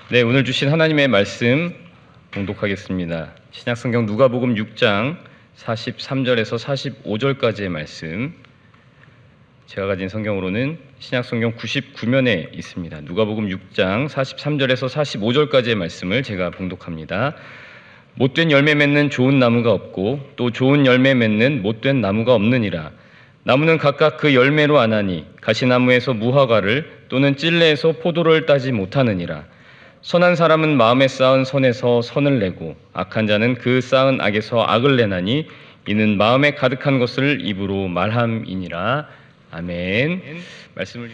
네, 오늘 주신 하나님의 말씀 봉독하겠습니다. 신약성경 누가복음 6장 43절에서 45절까지의 말씀, 제가 가진 성경으로는 신약성경 99면에 있습니다. 누가복음 6장 43절에서 45절까지의 말씀을 제가 봉독합니다. 못된 열매 맺는 좋은 나무가 없고 또 좋은 열매 맺는 못된 나무가 없느니라. 나무는 각각 그 열매로 아나니 가시나무에서 무화과를 또는 찔레에서 포도를 따지 못하느니라. 선한 사람은 마음에 쌓은 선에서 선을 내고 악한 자는 그 쌓은 악에서 악을 내나니 이는 마음에 가득한 것을 입으로 말함이니라. 아멘. 말씀을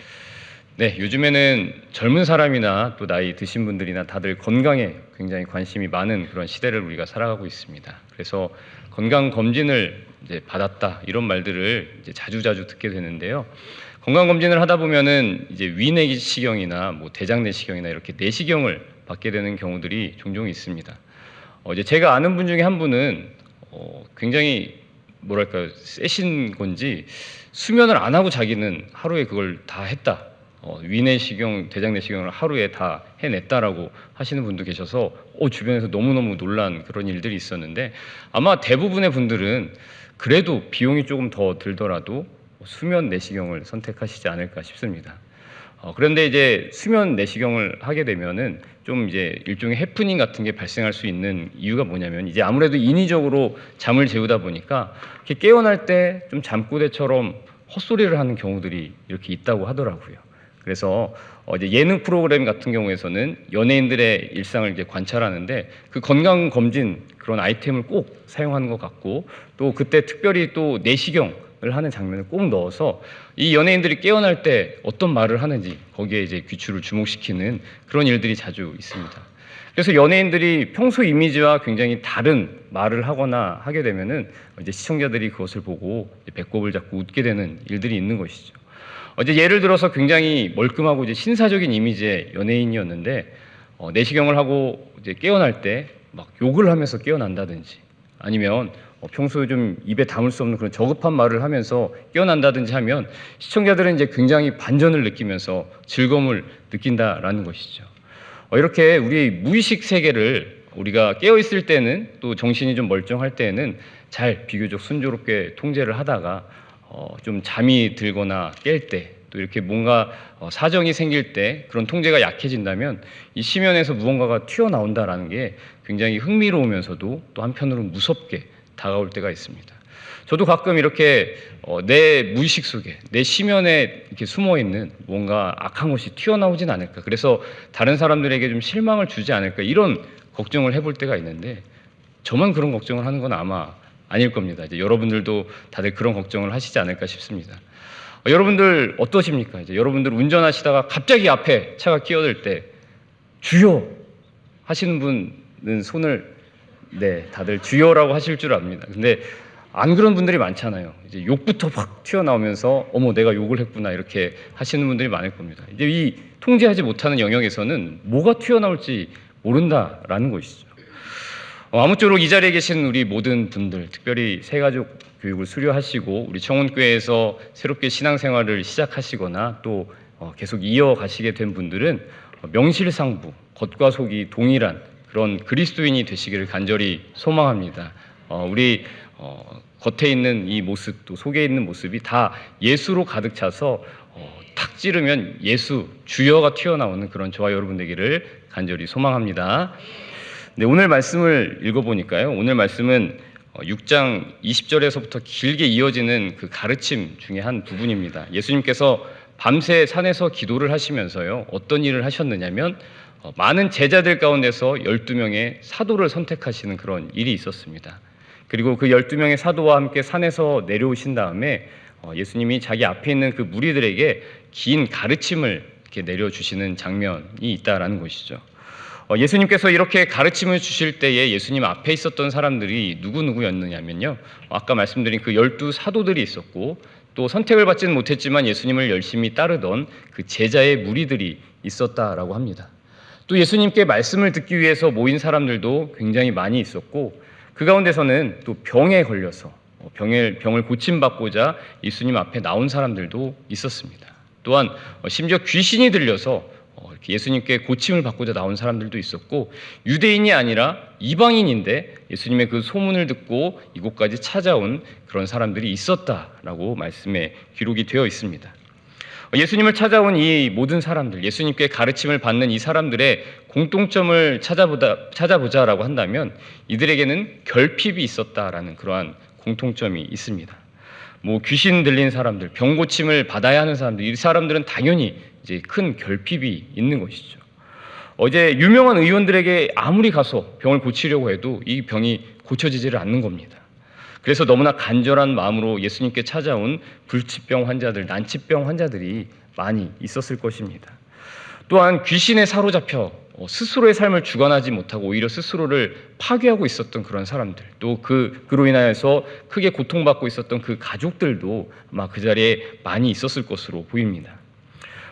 요즘에는 젊은 사람이나 또 나이 드신 분들이나 다들 건강에 굉장히 관심이 많은 그런 시대를 우리가 살아가고 있습니다. 그래서 건강 검진을 이제 받았다 이런 말들을 이제 자주자주 듣게 되는데요. 건강 검진을 하다 보면은 이제 위내시경이나 뭐 대장내시경이나 이렇게 내시경을 받게 되는 경우들이 종종 있습니다. 이제 제가 아는 분 중에 한 분은 굉장히 뭐랄까요, 세신 건지 수면을 안 하고 자기는 하루에 그걸 다 했다. 위내시경, 대장내시경을 하루에 다 해냈다라고 하시는 분도 계셔서 주변에서 너무너무 놀란 그런 일들이 있었는데, 아마 대부분의 분들은 그래도 비용이 조금 더 들더라도 수면 내시경을 선택하시지 않을까 싶습니다. 그런데 이제 수면 내시경을 하게 되면은 좀 이제 일종의 해프닝 같은 게 발생할 수 있는 이유가 뭐냐면, 이제 아무래도 인위적으로 잠을 재우다 보니까 이렇게 깨어날 때 좀 잠꼬대처럼 헛소리를 하는 경우들이 이렇게 있다고 하더라고요. 그래서 이제 예능 프로그램 같은 경우에서는 연예인들의 일상을 이제 관찰하는데 그 건강 검진 그런 아이템을 꼭 사용하는 것 같고, 또 그때 특별히 또 내시경을 하는 장면을 꼭 넣어서 이 연예인들이 깨어날 때 어떤 말을 하는지 거기에 이제 귀추를 주목시키는 그런 일들이 자주 있습니다. 그래서 연예인들이 평소 이미지와 굉장히 다른 말을 하거나 하게 되면은 이제 시청자들이 그것을 보고 배꼽을 잡고 웃게 되는 일들이 있는 것이죠. 이제 예를 들어서 굉장히 멀끔하고 이제 신사적인 이미지의 연예인이었는데 내시경을 하고 이제 깨어날 때 막 욕을 하면서 깨어난다든지, 아니면 평소에 좀 입에 담을 수 없는 그런 저급한 말을 하면서 깨어난다든지 하면 시청자들은 이제 굉장히 반전을 느끼면서 즐거움을 느낀다라는 것이죠. 이렇게 우리 무의식 세계를 우리가 깨어 있을 때는, 또 정신이 좀 멀쩡할 때에는 잘 비교적 순조롭게 통제를 하다가 좀 잠이 들거나 깰 때, 또 이렇게 뭔가 사정이 생길 때 그런 통제가 약해진다면 이 심연에서 무언가가 튀어나온다라는 게 굉장히 흥미로우면서도 또 한편으로는 무섭게 다가올 때가 있습니다. 저도 가끔 이렇게 내 무의식 속에, 내 심연에 이렇게 숨어있는 뭔가 악한 것이 튀어나오진 않을까, 그래서 다른 사람들에게 좀 실망을 주지 않을까, 이런 걱정을 해볼 때가 있는데, 저만 그런 걱정을 하는 건 아마 아닐 겁니다. 이제 여러분들도 다들 그런 걱정을 하시지 않을까 싶습니다. 여러분들 어떠십니까? 이제 여러분들 운전하시다가 갑자기 앞에 차가 끼어들 때 주여 하시는 분은 손을, 다들 주여라고 하실 줄 압니다. 근데 안 그런 분들이 많잖아요. 이제 욕부터 막 튀어나오면서 어머 내가 욕을 했구나 이렇게 하시는 분들이 많을 겁니다. 이제 이 통제하지 못하는 영역에서는 뭐가 튀어나올지 모른다라는 것이죠. 아무쪼록 이 자리에 계신 우리 모든 분들, 특별히 새가족 교육을 수료하시고 우리 청원교회에서 새롭게 신앙생활을 시작하시거나 또 계속 이어가시게 된 분들은 명실상부, 겉과 속이 동일한 그런 그리스도인이 되시기를 간절히 소망합니다. 우리 겉에 있는 이 모습, 또 속에 있는 모습이 다 예수로 가득 차서 탁 찌르면 예수, 주여가 튀어나오는 그런 저와 여러분 되기를 간절히 소망합니다. 네, 오늘 말씀을 읽어보니까요, 오늘 말씀은 6장 20절에서부터 길게 이어지는 그 가르침 중에 한 부분입니다. 예수님께서 밤새 산에서 기도를 하시면서요, 어떤 일을 하셨느냐면 많은 제자들 가운데서 12명의 사도를 선택하시는 그런 일이 있었습니다. 그리고 그 12명의 사도와 함께 산에서 내려오신 다음에 예수님이 자기 앞에 있는 그 무리들에게 긴 가르침을 이렇게 내려주시는 장면이 있다라는 것이죠. 예수님께서 이렇게 가르침을 주실 때에 예수님 앞에 있었던 사람들이 누구였느냐면요, 아까 말씀드린 그 12사도들이 있었고, 또 선택을 받지는 못했지만 예수님을 열심히 따르던 그 제자의 무리들이 있었다라고 합니다. 또 예수님께 말씀을 듣기 위해서 모인 사람들도 굉장히 많이 있었고, 그 가운데서는 또 병에 걸려서 병을 고침받고자 예수님 앞에 나온 사람들도 있었습니다. 또한 심지어 귀신이 들려서 이렇게 예수님께 고침을 받고자 나온 사람들도 있었고, 유대인이 아니라 이방인인데 예수님의 그 소문을 듣고 이곳까지 찾아온 그런 사람들이 있었다라고 말씀에 기록이 되어 있습니다. 예수님을 찾아온 이 모든 사람들, 예수님께 가르침을 받는 이 사람들의 공통점을 찾아보자라고 한다면 이들에게는 결핍이 있었다라는 그러한 공통점이 있습니다. 뭐 귀신 들린 사람들, 병 고침을 받아야 하는 사람들, 이 사람들은 당연히 이제 큰 결핍이 있는 것이죠. 어제 유명한 의원들에게 아무리 가서 병을 고치려고 해도 이 병이 고쳐지지를 않는 겁니다. 그래서 너무나 간절한 마음으로 예수님께 찾아온 불치병 환자들, 난치병 환자들이 많이 있었을 것입니다. 또한 귀신에 사로잡혀 스스로의 삶을 주관하지 못하고 오히려 스스로를 파괴하고 있었던 그런 사람들, 또 그로 인하여서 크게 고통받고 있었던 그 가족들도 아마 그 자리에 많이 있었을 것으로 보입니다.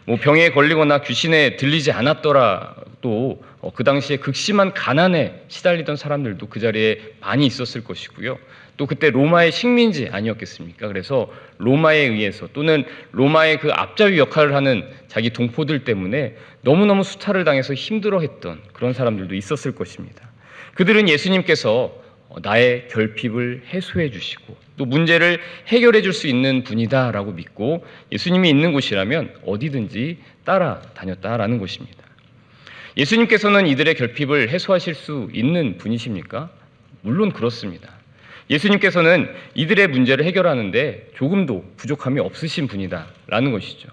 뭐 병에 걸리거나 귀신에 들리지 않았더라도 그 당시에 극심한 가난에 시달리던 사람들도 그 자리에 많이 있었을 것이고요. 또 그때 로마의 식민지 아니었겠습니까? 그래서 로마에 의해서 또는 로마의 그 앞잡이 역할을 하는 자기 동포들 때문에 너무너무 수탈을 당해서 힘들어했던 그런 사람들도 있었을 것입니다. 그들은 예수님께서 나의 결핍을 해소해 주시고 또 문제를 해결해 줄 수 있는 분이다라고 믿고 예수님이 있는 곳이라면 어디든지 따라다녔다라는 것입니다. 예수님께서는 이들의 결핍을 해소하실 수 있는 분이십니까? 물론 그렇습니다. 예수님께서는 이들의 문제를 해결하는데 조금도 부족함이 없으신 분이다라는 것이죠.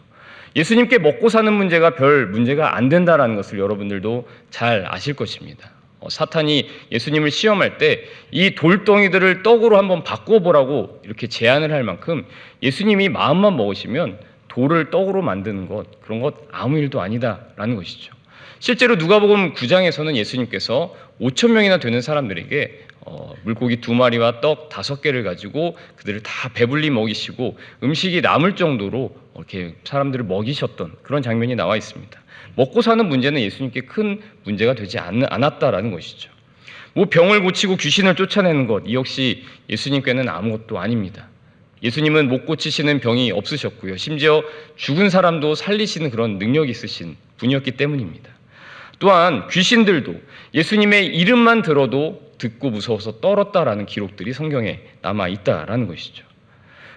예수님께 먹고 사는 문제가 별 문제가 안 된다라는 것을 여러분들도 잘 아실 것입니다. 사탄이 예수님을 시험할 때 이 돌덩이들을 떡으로 한번 바꿔보라고 이렇게 제안을 할 만큼 예수님이 마음만 먹으시면 돌을 떡으로 만드는 것, 그런 것 아무 일도 아니다라는 것이죠. 실제로 누가복음 9장에서는 예수님께서 5,000명이나 되는 사람들에게 물고기 2마리와 떡 5개를 가지고 그들을 다 배불리 먹이시고 음식이 남을 정도로 이렇게 사람들을 먹이셨던 그런 장면이 나와 있습니다. 먹고 사는 문제는 예수님께 큰 문제가 되지 않았다라는 것이죠. 뭐 병을 고치고 귀신을 쫓아내는 것, 이 역시 예수님께는 아무것도 아닙니다. 예수님은 못 고치시는 병이 없으셨고요. 심지어 죽은 사람도 살리시는 그런 능력이 있으신 분이었기 때문입니다. 또한 귀신들도 예수님의 이름만 들어도 듣고 무서워서 떨었다라는 기록들이 성경에 남아 있다라는 것이죠.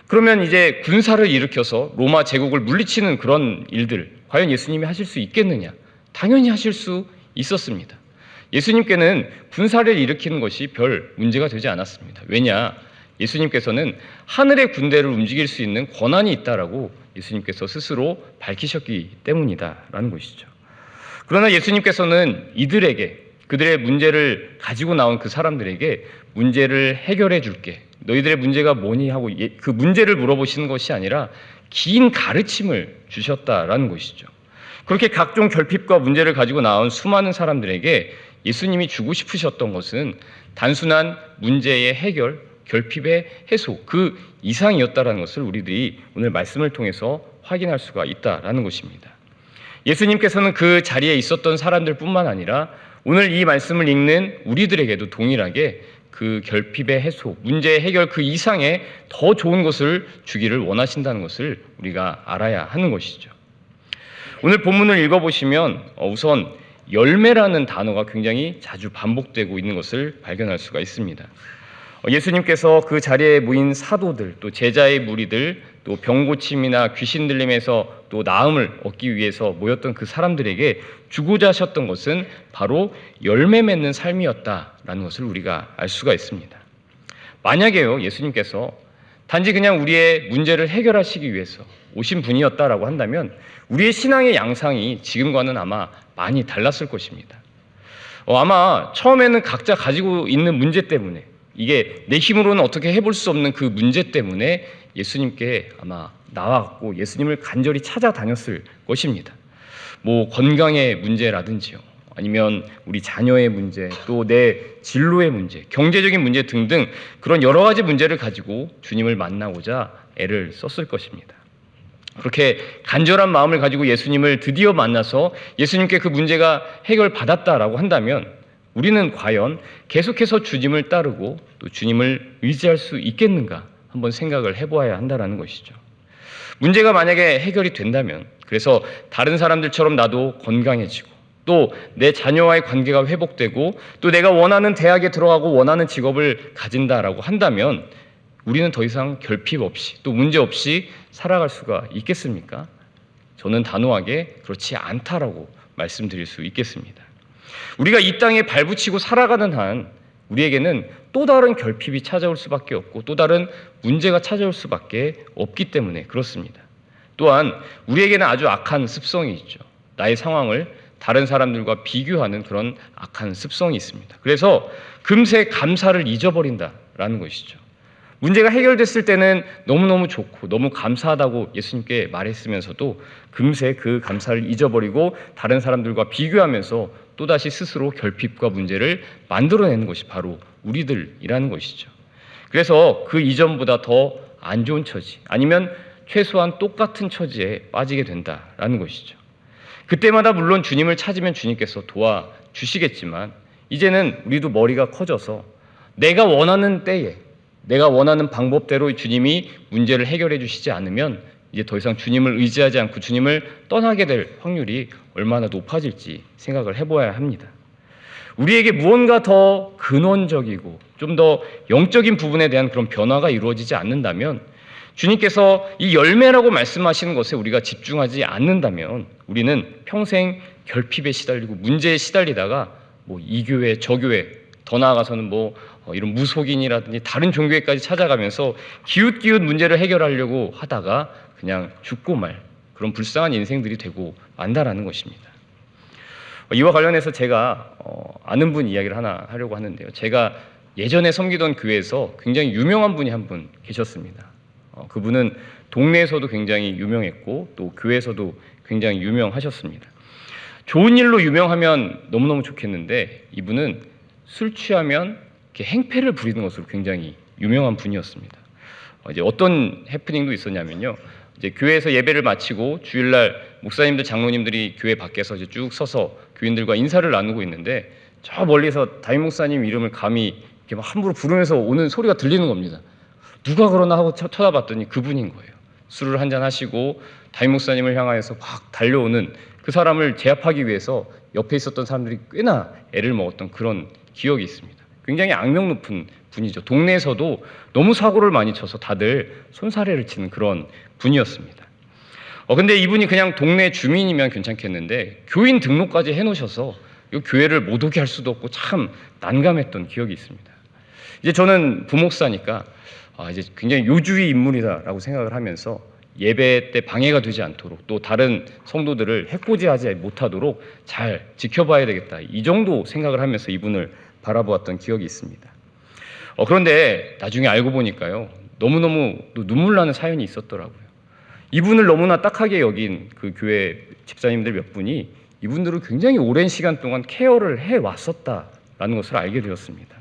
그러면 이제 군사를 일으켜서 로마 제국을 물리치는 그런 일들 과연 예수님이 하실 수 있겠느냐? 당연히 하실 수 있었습니다. 예수님께는 군사를 일으키는 것이 별 문제가 되지 않았습니다. 왜냐? 예수님께서는 하늘의 군대를 움직일 수 있는 권한이 있다라고 예수님께서 스스로 밝히셨기 때문이다라는 것이죠. 그러나 예수님께서는 이들에게 그들의 문제를 가지고 나온 그 사람들에게 문제를 해결해 줄게. 너희들의 문제가 뭐니 하고 그 문제를 물어보시는 것이 아니라 긴 가르침을 주셨다라는 것이죠. 그렇게 각종 결핍과 문제를 가지고 나온 수많은 사람들에게 예수님이 주고 싶으셨던 것은 단순한 문제의 해결, 결핍의 해소, 그 이상이었다라는 것을 우리들이 오늘 말씀을 통해서 확인할 수가 있다라는 것입니다. 예수님께서는 그 자리에 있었던 사람들뿐만 아니라 오늘 이 말씀을 읽는 우리들에게도 동일하게 그 결핍의 해소, 문제의 해결 그 이상의 더 좋은 것을 주기를 원하신다는 것을 우리가 알아야 하는 것이죠. 오늘 본문을 읽어보시면 우선 열매라는 단어가 굉장히 자주 반복되고 있는 것을 발견할 수가 있습니다. 예수님께서 그 자리에 모인 사도들, 또 제자의 무리들, 또 병고침이나 귀신 들림에서 또 나음을 얻기 위해서 모였던 그 사람들에게 주고자 하셨던 것은 바로 열매 맺는 삶이었다라는 것을 우리가 알 수가 있습니다. 만약에요, 예수님께서 단지 그냥 우리의 문제를 해결하시기 위해서 오신 분이었다라고 한다면 우리의 신앙의 양상이 지금과는 아마 많이 달랐을 것입니다. 아마 처음에는 각자 가지고 있는 문제 때문에 이게 내 힘으로는 어떻게 해볼 수 없는 그 문제 때문에 예수님께 아마 나와갖고 예수님을 간절히 찾아다녔을 것입니다. 뭐 건강의 문제라든지요, 아니면 우리 자녀의 문제, 또 내 진로의 문제, 경제적인 문제 등등 그런 여러 가지 문제를 가지고 주님을 만나고자 애를 썼을 것입니다. 그렇게 간절한 마음을 가지고 예수님을 드디어 만나서 예수님께 그 문제가 해결받았다라고 한다면 우리는 과연 계속해서 주님을 따르고 또 주님을 의지할 수 있겠는가 한번 생각을 해보아야 한다는 것이죠. 문제가 만약에 해결이 된다면 그래서 다른 사람들처럼 나도 건강해지고 또 내 자녀와의 관계가 회복되고 또 내가 원하는 대학에 들어가고 원하는 직업을 가진다라고 한다면 우리는 더 이상 결핍 없이 또 문제 없이 살아갈 수가 있겠습니까? 저는 단호하게 그렇지 않다라고 말씀드릴 수 있겠습니다. 우리가 이 땅에 발붙이고 살아가는 한 우리에게는 또 다른 결핍이 찾아올 수밖에 없고 또 다른 문제가 찾아올 수밖에 없기 때문에 그렇습니다. 또한 우리에게는 아주 악한 습성이 있죠. 나의 상황을 다른 사람들과 비교하는 그런 악한 습성이 있습니다. 그래서 금세 감사를 잊어버린다라는 것이죠. 문제가 해결됐을 때는 너무너무 좋고 너무 감사하다고 예수님께 말했으면서도 금세 그 감사를 잊어버리고 다른 사람들과 비교하면서 또다시 스스로 결핍과 문제를 만들어내는 것이 바로 우리들이라는 것이죠. 그래서 그 이전보다 더 안 좋은 처지 아니면 최소한 똑같은 처지에 빠지게 된다라는 것이죠. 그때마다 물론 주님을 찾으면 주님께서 도와주시겠지만 이제는 우리도 머리가 커져서 내가 원하는 때에 내가 원하는 방법대로 주님이 문제를 해결해 주시지 않으면 이제 더 이상 주님을 의지하지 않고 주님을 떠나게 될 확률이 얼마나 높아질지 생각을 해봐야 합니다. 우리에게 무언가 더 근원적이고 좀 더 영적인 부분에 대한 그런 변화가 이루어지지 않는다면 주님께서 이 열매라고 말씀하시는 것에 우리가 집중하지 않는다면 우리는 평생 결핍에 시달리고 문제에 시달리다가 이 교회 저 교회 더 나아가서는 이런 무속인이라든지 다른 종교에까지 찾아가면서 기웃기웃 문제를 해결하려고 하다가 그냥 죽고 말 그런 불쌍한 인생들이 되고 만다라는 것입니다. 이와 관련해서 제가 아는 분 이야기를 하나 하려고 하는데요. 제가 예전에 섬기던 교회에서 굉장히 유명한 분이 한 분 계셨습니다. 그분은 동네에서도 굉장히 유명했고 또 교회에서도 굉장히 유명하셨습니다. 좋은 일로 유명하면 너무너무 좋겠는데 이분은 술 취하면 이렇게 행패를 부리는 것으로 굉장히 유명한 분이었습니다. 이제 어떤 해프닝도 있었냐면요. 이제 교회에서 예배를 마치고 주일날 목사님들, 장로님들이 교회 밖에서 이제 쭉 서서 교인들과 인사를 나누고 있는데 저 멀리서 담임 목사님 이름을 감히 이렇게 막 함부로 부르면서 오는 소리가 들리는 겁니다. 누가 그러나 하고 쳐다봤더니 그분인 거예요. 술을 한잔 하시고 담임 목사님을 향하여서 막 달려오는 그 사람을 제압하기 위해서 옆에 있었던 사람들이 꽤나 애를 먹었던 그런 기억이 있습니다. 굉장히 악명 높은 분이죠. 동네에서도 너무 사고를 많이 쳐서 다들 손사래를 치는 그런 분이었습니다. 근데 이분이 그냥 동네 주민이면 괜찮겠는데 교인 등록까지 해놓으셔서 이 교회를 못 오게 할 수도 없고 참 난감했던 기억이 있습니다. 이제 저는 부목사니까 이제 굉장히 요주의 인물이다라고 생각을 하면서 예배 때 방해가 되지 않도록 또 다른 성도들을 해코지하지 못하도록 잘 지켜봐야 되겠다. 이 정도 생각을 하면서 이분을 바라보았던 기억이 있습니다. 그런데 나중에 알고 보니까요. 너무너무 또 눈물 나는 사연이 있었더라고요. 이분을 너무나 딱하게 여긴 그 교회 집사님들 몇 분이 이분들을 굉장히 오랜 시간 동안 케어를 해왔었다라는 것을 알게 되었습니다.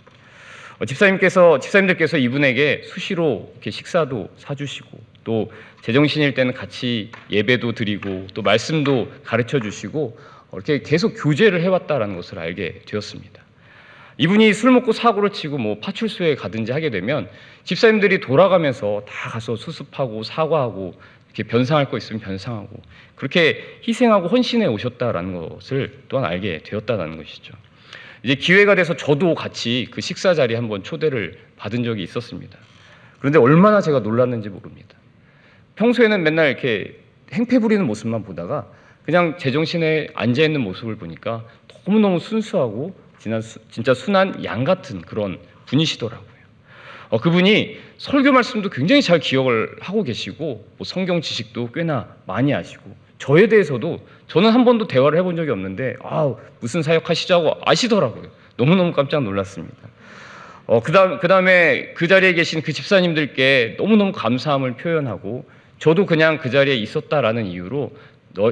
집사님들께서 이분에게 수시로 이렇게 식사도 사주시고 또 제정신일 때는 같이 예배도 드리고 또 말씀도 가르쳐 주시고 이렇게 계속 교제를 해왔다라는 것을 알게 되었습니다. 이분이 술 먹고 사고를 치고 파출소에 가든지 하게 되면 집사님들이 돌아가면서 다 가서 수습하고 사과하고 이렇게 변상할 거 있으면 변상하고 그렇게 희생하고 헌신해 오셨다라는 것을 또한 알게 되었다는 것이죠. 이제 기회가 돼서 저도 같이 그 식사 자리에 한번 초대를 받은 적이 있었습니다. 그런데 얼마나 제가 놀랐는지 모릅니다. 평소에는 맨날 이렇게 행패 부리는 모습만 보다가 그냥 제정신에 앉아 있는 모습을 보니까 너무너무 순수하고 진짜 순한 양 같은 그런 분이시더라고요. 그분이 설교 말씀도 굉장히 잘 기억을 하고 계시고 성경 지식도 꽤나 많이 아시고 저에 대해서도 저는 한 번도 대화를 해본 적이 없는데 무슨 사역하시죠 하고 아시더라고요. 너무너무 깜짝 놀랐습니다. 그 다음에 그 자리에 계신 그 집사님들께 너무너무 감사함을 표현하고 저도 그냥 그 자리에 있었다라는 이유로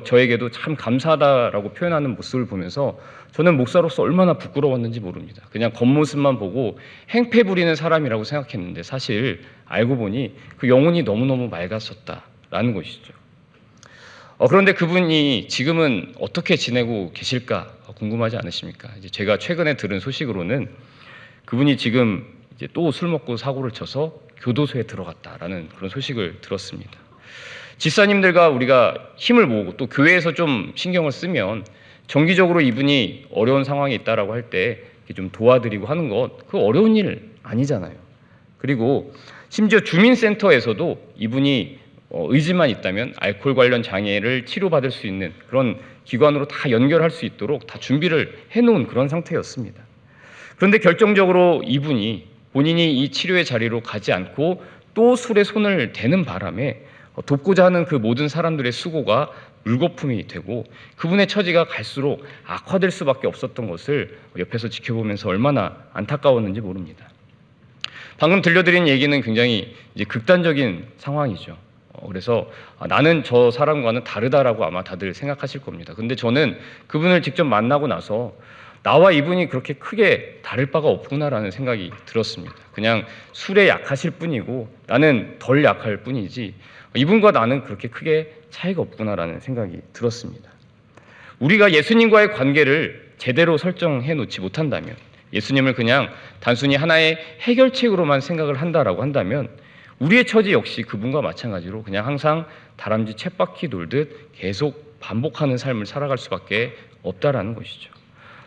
저에게도 참 감사하다라고 표현하는 모습을 보면서 저는 목사로서 얼마나 부끄러웠는지 모릅니다. 그냥 겉모습만 보고 행패 부리는 사람이라고 생각했는데 사실 알고 보니 그 영혼이 너무너무 맑았었다라는 것이죠. 그런데 그분이 지금은 어떻게 지내고 계실까 궁금하지 않으십니까? 이제 제가 최근에 들은 소식으로는 그분이 지금 이제 또 술 먹고 사고를 쳐서 교도소에 들어갔다라는 그런 소식을 들었습니다. 집사님들과 우리가 힘을 모으고 또 교회에서 좀 신경을 쓰면 정기적으로 이분이 어려운 상황에 있다라고 할 때 좀 도와드리고 하는 것, 그 어려운 일 아니잖아요. 그리고 심지어 주민센터에서도 이분이 의지만 있다면 알코올 관련 장애를 치료받을 수 있는 그런 기관으로 다 연결할 수 있도록 다 준비를 해놓은 그런 상태였습니다. 그런데 결정적으로 이분이 본인이 이 치료의 자리로 가지 않고 또 술에 손을 대는 바람에 돕고자 하는 그 모든 사람들의 수고가 물거품이 되고 그분의 처지가 갈수록 악화될 수밖에 없었던 것을 옆에서 지켜보면서 얼마나 안타까웠는지 모릅니다. 방금 들려드린 얘기는 굉장히 이제 극단적인 상황이죠. 그래서 나는 저 사람과는 다르다라고 아마 다들 생각하실 겁니다. 근데 저는 그분을 직접 만나고 나서 나와 이분이 그렇게 크게 다를 바가 없구나라는 생각이 들었습니다. 그냥 술에 약하실 뿐이고 나는 덜 약할 뿐이지 이분과 나는 그렇게 크게 차이가 없구나라는 생각이 들었습니다. 우리가 예수님과의 관계를 제대로 설정해 놓지 못한다면, 예수님을 그냥 단순히 하나의 해결책으로만 생각을 한다라고 한다면 우리의 처지 역시 그분과 마찬가지로 그냥 항상 다람쥐 쳇바퀴 돌듯 계속 반복하는 삶을 살아갈 수밖에 없다라는 것이죠.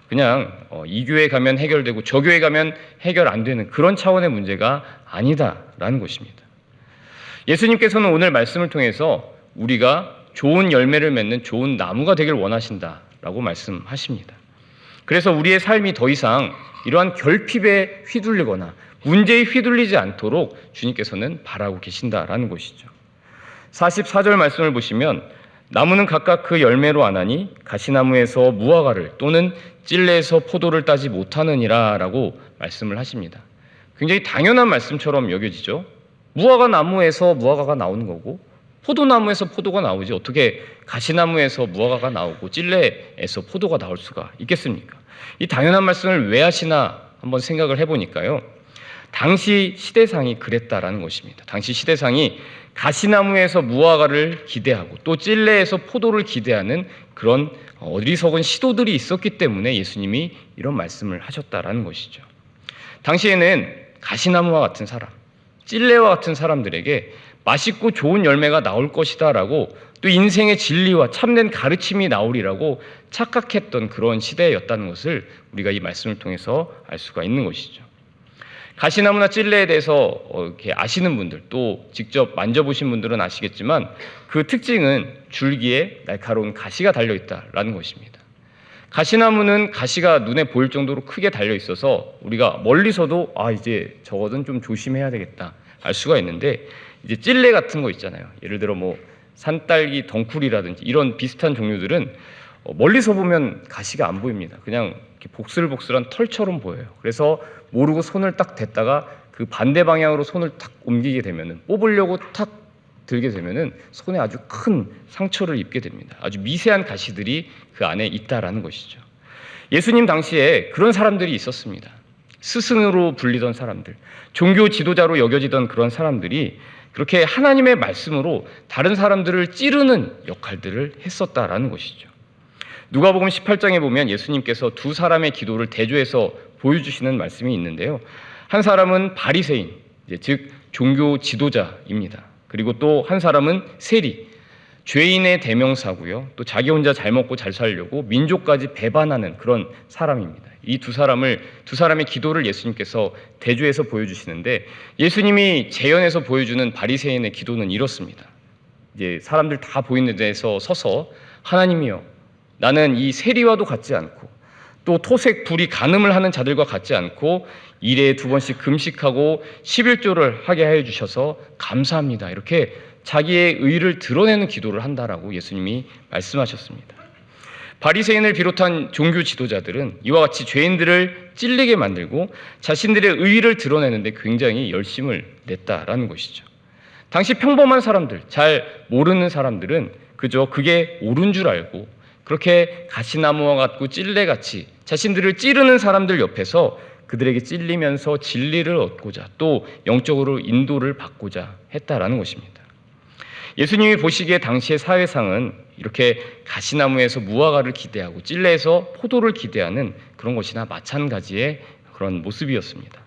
그냥 이 교회 가면 해결되고 저 교회 가면 해결 안 되는 그런 차원의 문제가 아니다라는 것입니다. 예수님께서는 오늘 말씀을 통해서 우리가 좋은 열매를 맺는 좋은 나무가 되길 원하신다라고 말씀하십니다. 그래서 우리의 삶이 더 이상 이러한 결핍에 휘둘리거나 문제에 휘둘리지 않도록 주님께서는 바라고 계신다라는 것이죠. 44절 말씀을 보시면 나무는 각각 그 열매로 아나니 가시나무에서 무화과를 또는 찔레에서 포도를 따지 못하느니라 라고 말씀을 하십니다. 굉장히 당연한 말씀처럼 여겨지죠. 무화과 나무에서 무화과가 나오는 거고 포도나무에서 포도가 나오지 어떻게 가시나무에서 무화과가 나오고 찔레에서 포도가 나올 수가 있겠습니까? 이 당연한 말씀을 왜 하시나 한번 생각을 해보니까요. 당시 시대상이 그랬다라는 것입니다. 당시 시대상이 가시나무에서 무화과를 기대하고 또 찔레에서 포도를 기대하는 그런 어리석은 시도들이 있었기 때문에 예수님이 이런 말씀을 하셨다라는 것이죠. 당시에는 가시나무와 같은 사람, 찔레와 같은 사람들에게 맛있고 좋은 열매가 나올 것이다라고 또 인생의 진리와 참된 가르침이 나오리라고 착각했던 그런 시대였다는 것을 우리가 이 말씀을 통해서 알 수가 있는 것이죠. 가시나무나 찔레에 대해서 이렇게 아시는 분들 또 직접 만져보신 분들은 아시겠지만 그 특징은 줄기에 날카로운 가시가 달려있다라는 것입니다. 가시나무는 가시가 눈에 보일 정도로 크게 달려 있어서 우리가 멀리서도 이제 저거는 좀 조심해야 되겠다 알 수가 있는데 이제 찔레 같은 거 있잖아요. 예를 들어 뭐 산딸기 덩쿨이라든지 이런 비슷한 종류들은 멀리서 보면 가시가 안 보입니다. 그냥 이렇게 복슬복슬한 털처럼 보여요. 그래서 모르고 손을 딱 댔다가 그 반대 방향으로 손을 탁 옮기게 되면은 뽑으려고 탁 들게 되면은 손에 아주 큰 상처를 입게 됩니다. 아주 미세한 가시들이 그 안에 있다라는 것이죠. 예수님 당시에 그런 사람들이 있었습니다. 스승으로 불리던 사람들, 종교 지도자로 여겨지던 그런 사람들이 그렇게 하나님의 말씀으로 다른 사람들을 찌르는 역할들을 했었다라는 것이죠. 누가복음 18장에 보면 예수님께서 두 사람의 기도를 대조해서 보여주시는 말씀이 있는데요. 한 사람은 바리새인, 즉 종교 지도자입니다. 그리고 또 한 사람은 세리, 죄인의 대명사고요. 또 자기 혼자 잘 먹고 잘 살려고 민족까지 배반하는 그런 사람입니다. 이 두 사람의 기도를 예수님께서 대조해서 보여주시는데 예수님이 재현해서 보여주는 바리새인의 기도는 이렇습니다. 이제 사람들 다 보이는 데서 서서 하나님이여, 나는 이 세리와도 같지 않고 또 토색 불이 간음을 하는 자들과 같지 않고 일에 2번씩 금식하고 11조를 하게 하여 주셔서 감사합니다. 이렇게 자기의 의를 드러내는 기도를 한다라고 예수님이 말씀하셨습니다. 바리새인을 비롯한 종교 지도자들은 이와 같이 죄인들을 찔리게 만들고 자신들의 의를 드러내는데 굉장히 열심을 냈다라는 것이죠. 당시 평범한 사람들, 잘 모르는 사람들은 그저 그게 옳은 줄 알고 그렇게 가시나무와 같고 찔레같이 자신들을 찌르는 사람들 옆에서 그들에게 찔리면서 진리를 얻고자 또 영적으로 인도를 받고자 했다라는 것입니다. 예수님이 보시기에 당시의 사회상은 이렇게 가시나무에서 무화과를 기대하고 찔레에서 포도를 기대하는 그런 것이나 마찬가지의 그런 모습이었습니다.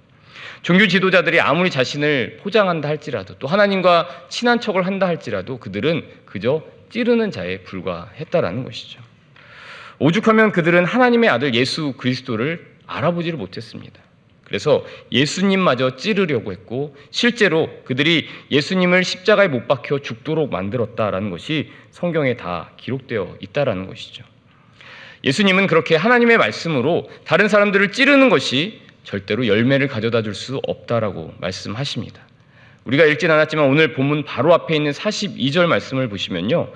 종교 지도자들이 아무리 자신을 포장한다 할지라도 또 하나님과 친한 척을 한다 할지라도 그들은 그저 찌르는 자에 불과했다라는 것이죠. 오죽하면 그들은 하나님의 아들 예수 그리스도를 알아보지를 못했습니다. 그래서 예수님마저 찌르려고 했고 실제로 그들이 예수님을 십자가에 못 박혀 죽도록 만들었다라는 것이 성경에 다 기록되어 있다라는 것이죠. 예수님은 그렇게 하나님의 말씀으로 다른 사람들을 찌르는 것이 절대로 열매를 가져다 줄 수 없다라고 말씀하십니다. 우리가 읽진 않았지만 오늘 본문 바로 앞에 있는 42절 말씀을 보시면요.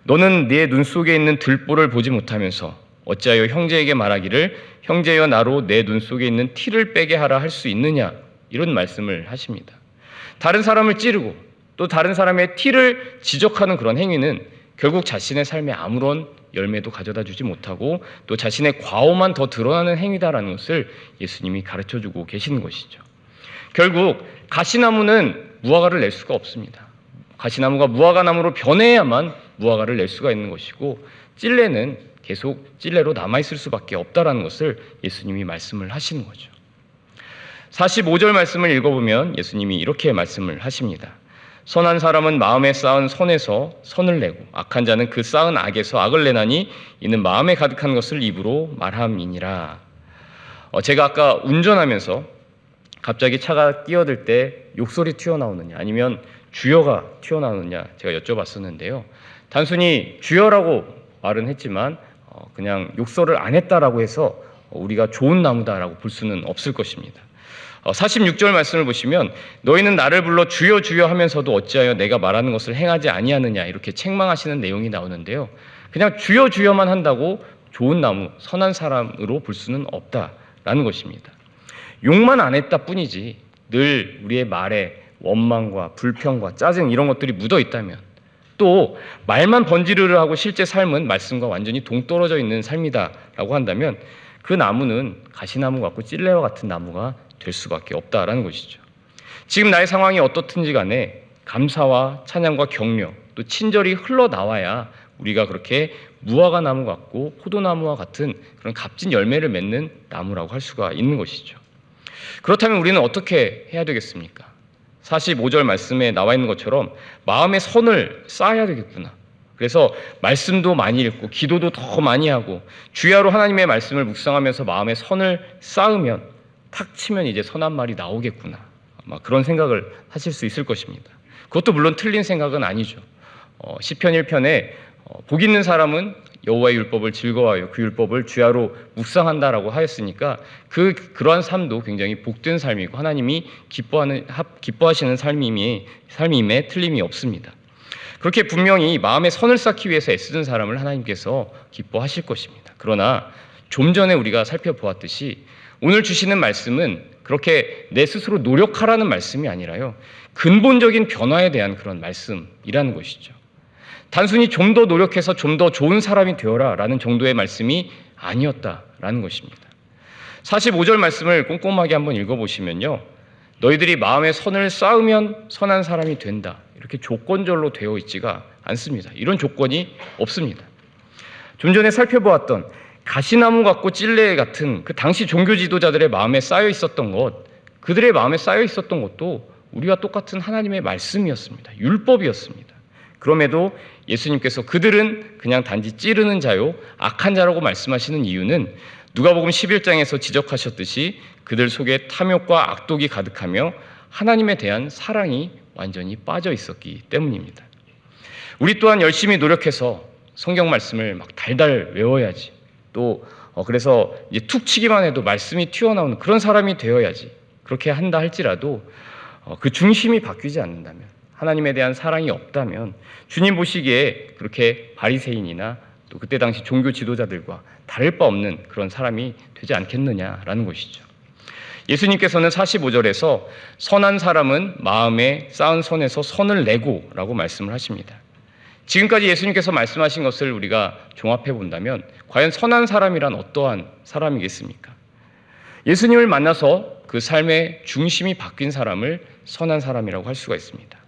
너는 네 눈 속에 있는 들보를 보지 못하면서 어찌하여 형제에게 말하기를 형제여 나로 내 눈 속에 있는 티를 빼게 하라 할 수 있느냐, 이런 말씀을 하십니다. 다른 사람을 찌르고 또 다른 사람의 티를 지적하는 그런 행위는 결국 자신의 삶에 아무런 열매도 가져다 주지 못하고 또 자신의 과오만 더 드러나는 행위다라는 것을 예수님이 가르쳐주고 계시는 것이죠. 결국 가시나무는 무화과를 낼 수가 없습니다. 가시나무가 무화과나무로 변해야만 무화과를 낼 수가 있는 것이고 찔레는 계속 찔레로 남아있을 수밖에 없다라는 것을 예수님이 말씀을 하시는 거죠. 45절 말씀을 읽어보면 예수님이 이렇게 말씀을 하십니다. 선한 사람은 마음에 쌓은 선에서 선을 내고 악한 자는 그 쌓은 악에서 악을 내나니 이는 마음에 가득한 것을 입으로 말함이니라. 제가 아까 운전하면서 갑자기 차가 끼어들 때 욕설이 튀어나오느냐 아니면 주여가 튀어나오느냐 제가 여쭤봤었는데요. 단순히 주여라고 말은 했지만 그냥 욕설을 안 했다라고 해서 우리가 좋은 나무다라고 볼 수는 없을 것입니다. 46절 말씀을 보시면 너희는 나를 불러 주여 주여 하면서도 어찌하여 내가 말하는 것을 행하지 아니하느냐 이렇게 책망하시는 내용이 나오는데요. 그냥 주여 주여만 한다고 좋은 나무, 선한 사람으로 볼 수는 없다라는 것입니다. 욕만 안 했다 뿐이지 늘 우리의 말에 원망과 불평과 짜증 이런 것들이 묻어 있다면 또 말만 번지르르 하고 실제 삶은 말씀과 완전히 동떨어져 있는 삶이다라고 한다면 그 나무는 가시나무 같고 찔레와 같은 나무가 될 수밖에 없다라는 것이죠. 지금 나의 상황이 어떻든지 간에 감사와 찬양과 격려 또 친절이 흘러나와야 우리가 그렇게 무화과 나무 같고 포도나무와 같은 그런 값진 열매를 맺는 나무라고 할 수가 있는 것이죠. 그렇다면 우리는 어떻게 해야 되겠습니까? 45절 말씀에 나와 있는 것처럼 마음의 선을 쌓아야 되겠구나. 그래서 말씀도 많이 읽고 기도도 더 많이 하고 주야로 하나님의 말씀을 묵상하면서 마음의 선을 쌓으면 탁 치면 이제 선한 말이 나오겠구나. 아마 그런 생각을 하실 수 있을 것입니다. 그것도 물론 틀린 생각은 아니죠. 시편 1편에 복 있는 사람은 여호와의 율법을 즐거워하여 그 율법을 주야로 묵상한다라고 하였으니까 그러한 삶도 굉장히 복된 삶이고 하나님이 기뻐하시는 삶임에 틀림이 없습니다. 그렇게 분명히 마음의 선을 쌓기 위해서 애쓰는 사람을 하나님께서 기뻐하실 것입니다. 그러나 좀 전에 우리가 살펴보았듯이 오늘 주시는 말씀은 그렇게 내 스스로 노력하라는 말씀이 아니라요. 근본적인 변화에 대한 그런 말씀이라는 것이죠. 단순히 좀 더 노력해서 좀 더 좋은 사람이 되어라 라는 정도의 말씀이 아니었다라는 것입니다. 45절 말씀을 꼼꼼하게 한번 읽어보시면요. 너희들이 마음의 선을 쌓으면 선한 사람이 된다. 이렇게 조건절로 되어 있지가 않습니다. 이런 조건이 없습니다. 좀 전에 살펴보았던 가시나무 같고 찔레 같은 그 당시 종교 지도자들의 마음에 쌓여 있었던 것, 그들의 마음에 쌓여 있었던 것도 우리와 똑같은 하나님의 말씀이었습니다. 율법이었습니다. 그럼에도 예수님께서 그들은 그냥 단지 찌르는 자요 악한 자라고 말씀하시는 이유는 누가복음 11장에서 지적하셨듯이 그들 속에 탐욕과 악독이 가득하며 하나님에 대한 사랑이 완전히 빠져 있었기 때문입니다. 우리 또한 열심히 노력해서 성경 말씀을 막 달달 외워야지 또 그래서 이제 툭 치기만 해도 말씀이 튀어나오는 그런 사람이 되어야지 그렇게 한다 할지라도 그 중심이 바뀌지 않는다면 하나님에 대한 사랑이 없다면 주님 보시기에 그렇게 바리새인이나 또 그때 당시 종교 지도자들과 다를 바 없는 그런 사람이 되지 않겠느냐라는 것이죠. 예수님께서는 45절에서 선한 사람은 마음에 쌓은 선에서 선을 내고 라고 말씀을 하십니다. 지금까지 예수님께서 말씀하신 것을 우리가 종합해 본다면 과연 선한 사람이란 어떠한 사람이겠습니까? 예수님을 만나서 그 삶의 중심이 바뀐 사람을 선한 사람이라고 할 수가 있습니다.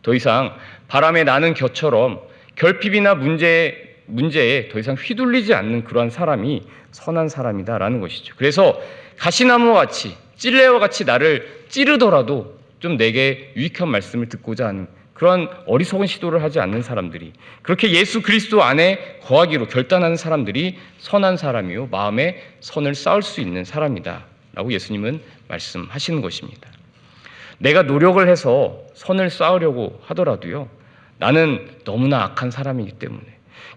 더 이상 바람에 나는 겨처럼 결핍이나 문제에 더 이상 휘둘리지 않는 그러한 사람이 선한 사람이다라는 것이죠. 그래서 가시나무와 같이 찔레와 같이 나를 찌르더라도 좀 내게 유익한 말씀을 듣고자 하는 그런 어리석은 시도를 하지 않는 사람들이, 그렇게 예수 그리스도 안에 거하기로 결단하는 사람들이 선한 사람이요 마음에 선을 쌓을 수 있는 사람이다 라고 예수님은 말씀하시는 것입니다. 내가 노력을 해서 선을 쌓으려고 하더라도요, 나는 너무나 악한 사람이기 때문에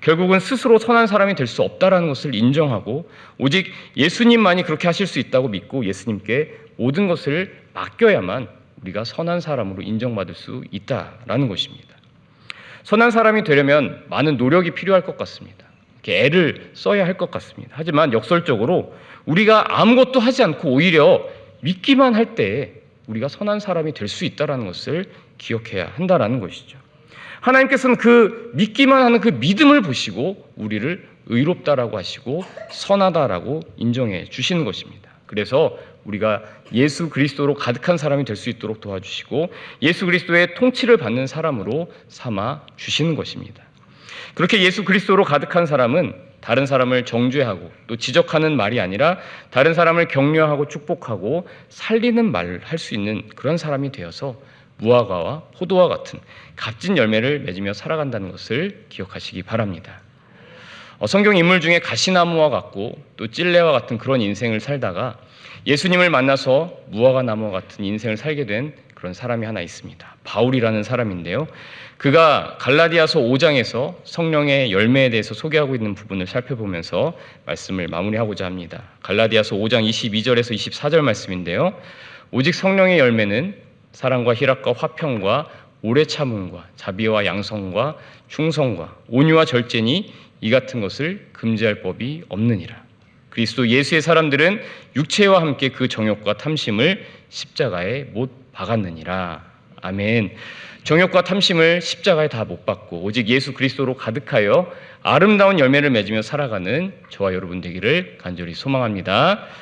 결국은 스스로 선한 사람이 될 수 없다라는 것을 인정하고 오직 예수님만이 그렇게 하실 수 있다고 믿고 예수님께 모든 것을 맡겨야만 우리가 선한 사람으로 인정받을 수 있다라는 것입니다. 선한 사람이 되려면 많은 노력이 필요할 것 같습니다. 이렇게 애를 써야 할 것 같습니다. 하지만 역설적으로 우리가 아무것도 하지 않고 오히려 믿기만 할 때에 우리가 선한 사람이 될 수 있다는 것을 기억해야 한다는 것이죠. 하나님께서는 그 믿기만 하는 그 믿음을 보시고 우리를 의롭다라고 하시고 선하다라고 인정해 주시는 것입니다. 그래서 우리가 예수 그리스도로 가득한 사람이 될 수 있도록 도와주시고 예수 그리스도의 통치를 받는 사람으로 삼아 주시는 것입니다. 그렇게 예수 그리스도로 가득한 사람은 다른 사람을 정죄하고 또 지적하는 말이 아니라 다른 사람을 격려하고 축복하고 살리는 말을 할 수 있는 그런 사람이 되어서 무화과와 포도와 같은 값진 열매를 맺으며 살아간다는 것을 기억하시기 바랍니다. 성경 인물 중에 가시나무와 같고 또 찔레와 같은 그런 인생을 살다가 예수님을 만나서 무화과 나무와 같은 인생을 살게 된 그런 사람이 하나 있습니다. 바울이라는 사람인데요. 그가 갈라디아서 5장에서 성령의 열매에 대해서 소개하고 있는 부분을 살펴보면서 말씀을 마무리하고자 합니다. 갈라디아서 5장 22절에서 24절 말씀인데요. 오직 성령의 열매는 사랑과 희락과 화평과 오래 참음과 자비와 양성과 충성과 온유와 절제니 이 같은 것을 금지할 법이 없느니라. 그리스도 예수의 사람들은 육체와 함께 그 정욕과 탐심을 십자가에 못 박았느니라. 아멘. 정욕과 탐심을 십자가에 다 못 박고 오직 예수 그리스도로 가득하여 아름다운 열매를 맺으며 살아가는 저와 여러분 되기를 간절히 소망합니다.